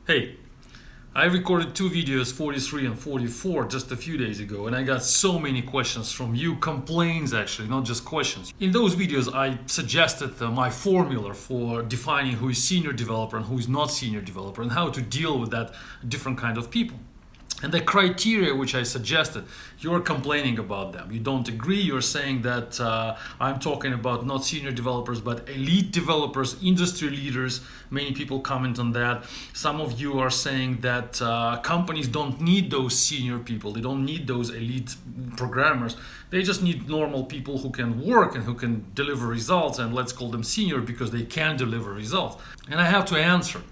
Hey, I recorded two videos, 43 and 44, just a few days ago, and I got so many questions from you, complaints actually, not just questions. In those videos, I suggested my formula for defining who is senior developer and who is not senior developer and how to deal with that different kind of people. And the criteria which I suggested, you're complaining about them. You don't agree. You're saying that I'm talking about not senior developers, but elite developers, industry leaders. Many people comment on that. Some of you are saying that companies don't need those senior people. They don't need those elite programmers. They just need normal people who can work and who can deliver results. And let's call them senior because they can deliver results. And I have to answer.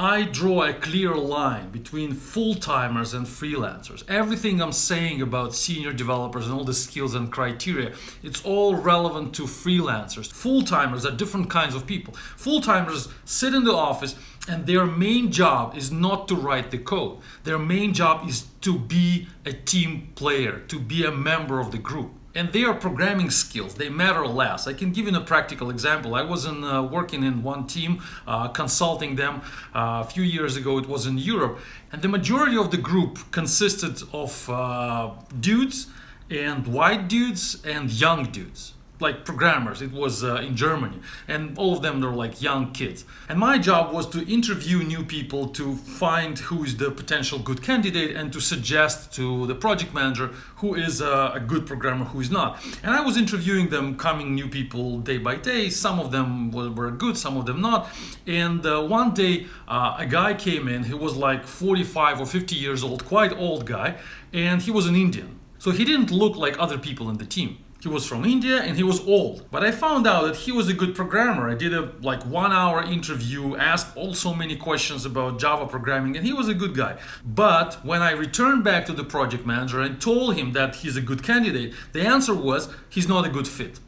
I draw a clear line between full-timers and freelancers. Everything I'm saying about senior developers and all the skills and criteria, it's all relevant to freelancers. Full-timers are different kinds of people. Full-timers sit in the office and their main job is not to write the code. Their main job is to be a team player, to be a member of the group. And their programming skills, they matter less. I can give you a practical example. I was working in one team, consulting them a few years ago. It was in Europe. And the majority of the group consisted of dudes and white dudes and young dudes. Like programmers. It was in Germany, and all of them were like young kids. And my job was to interview new people to find who is the potential good candidate and to suggest to the project manager who is a good programmer, who is not. And I was interviewing them, coming new people day by day. Some of them were good, some of them not. And one day a guy came in. He was like 45 or 50 years old, quite old guy, and he was an Indian. So he didn't look like other people in the team. He was from India and he was old. But I found out that he was a good programmer. I did a 1 hour interview, asked also many questions about Java programming, and he was a good guy. But when I returned back to the project manager and told him that he's a good candidate, the answer was he's not a good fit.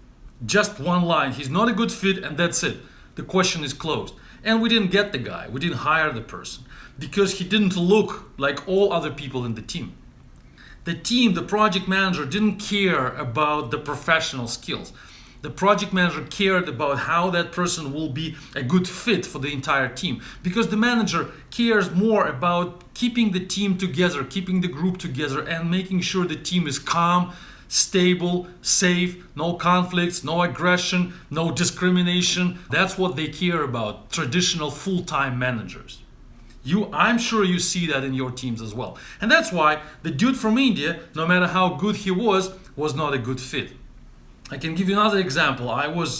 Just one line, he's not a good fit, and that's it. The question is closed. And we didn't get the guy, we didn't hire the person because he didn't look like all other people in the team. The team, the project manager didn't care about the professional skills. The project manager cared about how that person will be a good fit for the entire team, because the manager cares more about keeping the team together, keeping the group together, and making sure the team is calm, stable, safe, no conflicts, no aggression, no discrimination. That's what they care about, traditional full-time managers. I'm sure you see that in your teams as well. And that's why the dude from India, no matter how good he was not a good fit. I can give you another example. I was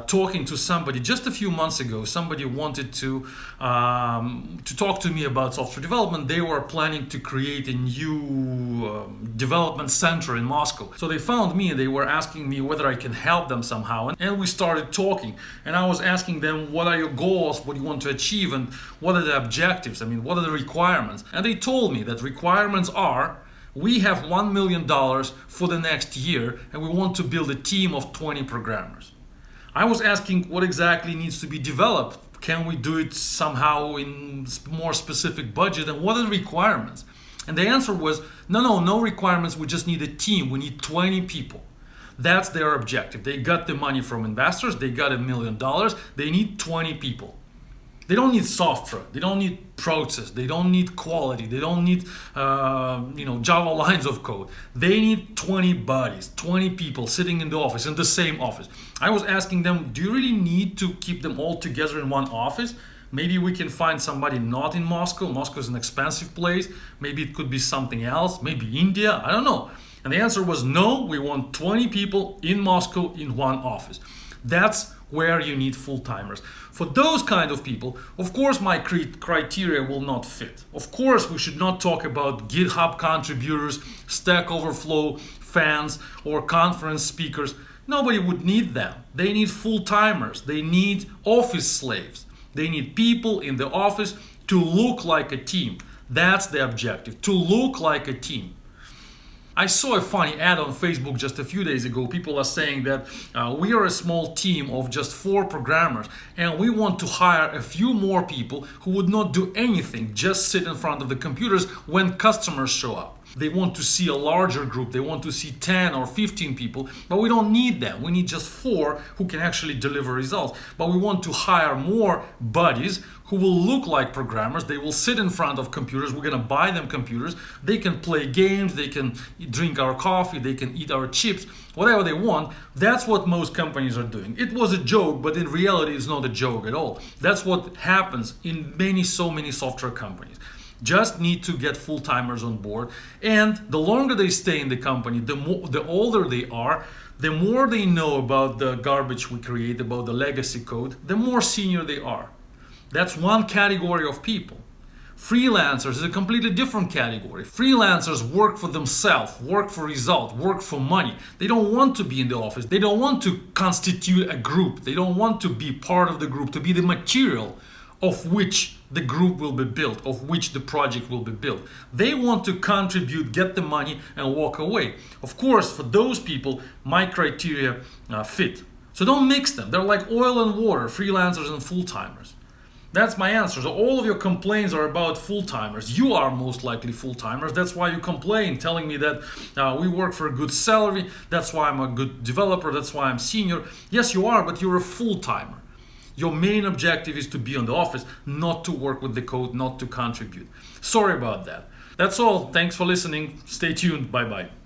talking to somebody just a few months ago. Somebody wanted to talk to me about software development. They were planning to create a new development center in Moscow. So they found me and they were asking me whether I can help them somehow. And we started talking. And I was asking them, what are your goals? What do you want to achieve? And what are the objectives? What are the requirements? And they told me that requirements are, we have $1 million for the next year and we want to build a team of 20 programmers. I was asking what exactly needs to be developed. Can we do it somehow in more specific budget, and what are the requirements? And the answer was, no requirements, we just need a team. We need 20 people. That's their objective. They got the money from investors, they got $1 million, they need 20 people. They don't need software, they don't need process, they don't need quality, they don't need Java lines of code. They need 20 bodies, 20 people sitting in the office, in the same office. I was asking them, do you really need to keep them all together in one office? Maybe we can find somebody not in Moscow. Moscow is an expensive place. Maybe it could be something else, maybe India, I don't know. And the answer was no, we want 20 people in Moscow in one office. That's where you need full-timers. For those kind of people, of course my criteria will not fit. Of course we should not talk about GitHub contributors, Stack Overflow fans, or conference speakers. Nobody would need them. They need full-timers. They need office slaves. They need people in the office to look like a team. That's the objective, to look like a team. I saw a funny ad on Facebook just a few days ago. People are saying that we are a small team of just 4 programmers and we want to hire a few more people who would not do anything, just sit in front of the computers when customers show up. They want to see a larger group. They want to see 10 or 15 people, but we don't need them. We need just 4 who can actually deliver results. But we want to hire more buddies who will look like programmers. They will sit in front of computers. We're going to buy them computers. They can play games. They can drink our coffee. They can eat our chips, whatever they want. That's what most companies are doing. It was a joke, but in reality, it's not a joke at all. That's what happens in so many software companies. Just need to get full-timers on board. And the longer they stay in the company, the older they are, the more they know about the garbage we create, about the legacy code, the more senior they are. That's one category of people. Freelancers is a completely different category. Freelancers work for themselves, work for results, work for money. They don't want to be in the office. They don't want to constitute a group. They don't want to be part of the group, to be the material of which the group will be built, of which the project will be built. They want to contribute, get the money, and walk away. Of course, for those people, my criteria fit. So don't mix them. They're like oil and water, freelancers and full-timers. That's my answer. So all of your complaints are about full-timers. You are most likely full-timers. That's why you complain, telling me that we work for a good salary. That's why I'm a good developer. That's why I'm senior. Yes, you are, but you're a full-timer. Your main objective is to be on the office, not to work with the code, not to contribute. Sorry about that. That's all. Thanks for listening. Stay tuned. Bye-bye.